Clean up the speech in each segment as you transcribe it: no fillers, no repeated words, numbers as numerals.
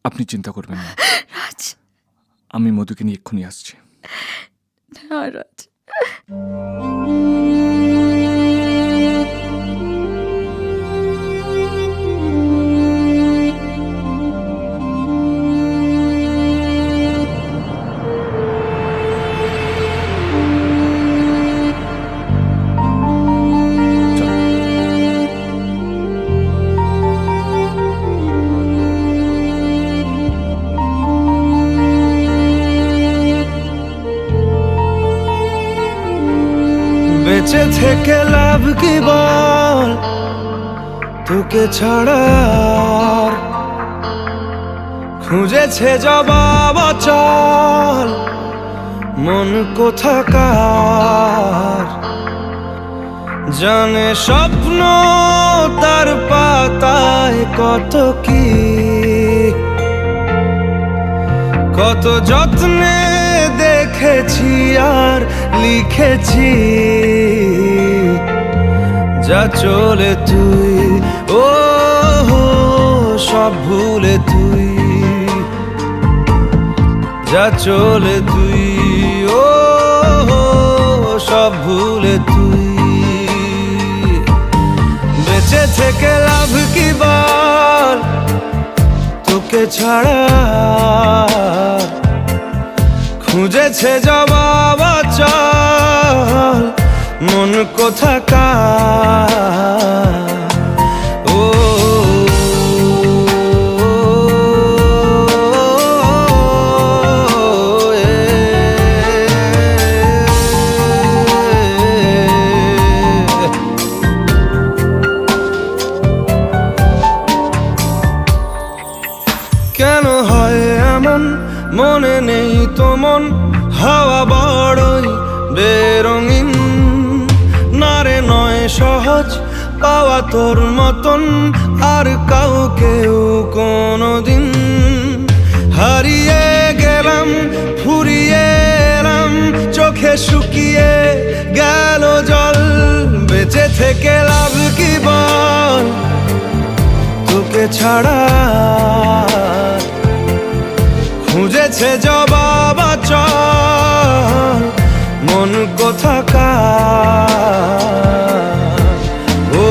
আপনি চিন্তা করবেন না, রাজ। আমি মধুকে নিয়ে এক্ষুনি আসছি। না রাজ, চলো। বেঁচে থেকে লাভ কি বল, তোকে ছাড়া আর খুঁজেছে জবাব অচল মন কোথাকার। জানে স্বপ্ন তার পাতায় কত কি, কত যত্নে দেখেছি আর লিখেছি। যা চলে তুই, ও সব ভুলে তুই, যা চলে তুই, ও সব ভুলে তুই। বেঁচে থেকে লাভ কি বল, তোকে ছাড়া খুঁজেছে জবাব অচল মন কোথাকার। ও কেন হয় এমন, মনে নেই তো মন, হাওয়া বড়ই বেরঙিন। না রে নয় সহজ পাওয়া তোর মতন আর কাউকেও কোনোদিন। হারিয়ে গেলাম ফুরিয়ে এলাম, চোখে শুকিয়ে গেল জল। বেঁচে থেকে লাভ কি বল, তোকে ছাড়া খুঁজেছে জবাব অচল মন কোথাকার। ও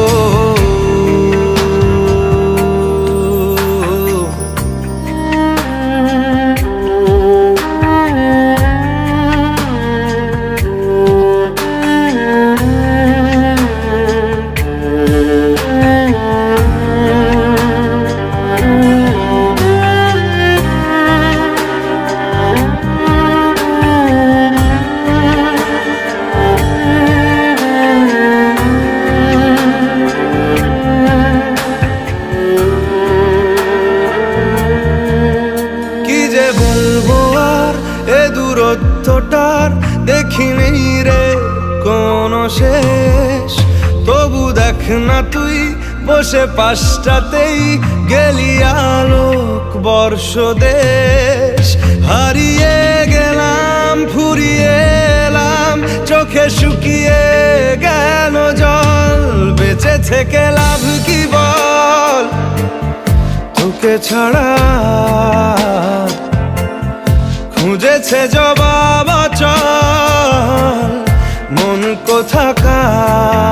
দূরত্বটার দেখিনি রে কোনো শেষ। তবু দেখ না তুই বসে পাশটাতেই গেলি আলোক বর্ষ দেশ। হারিয়ে গেলাম ফুরিয়ে এলাম, চোখে শুকিয়ে গেল জল। বেঁচে থেকে লাভ কি বল, তোকে ছাড়া খুঁজেছে জবাব অচল মন কোথাকার।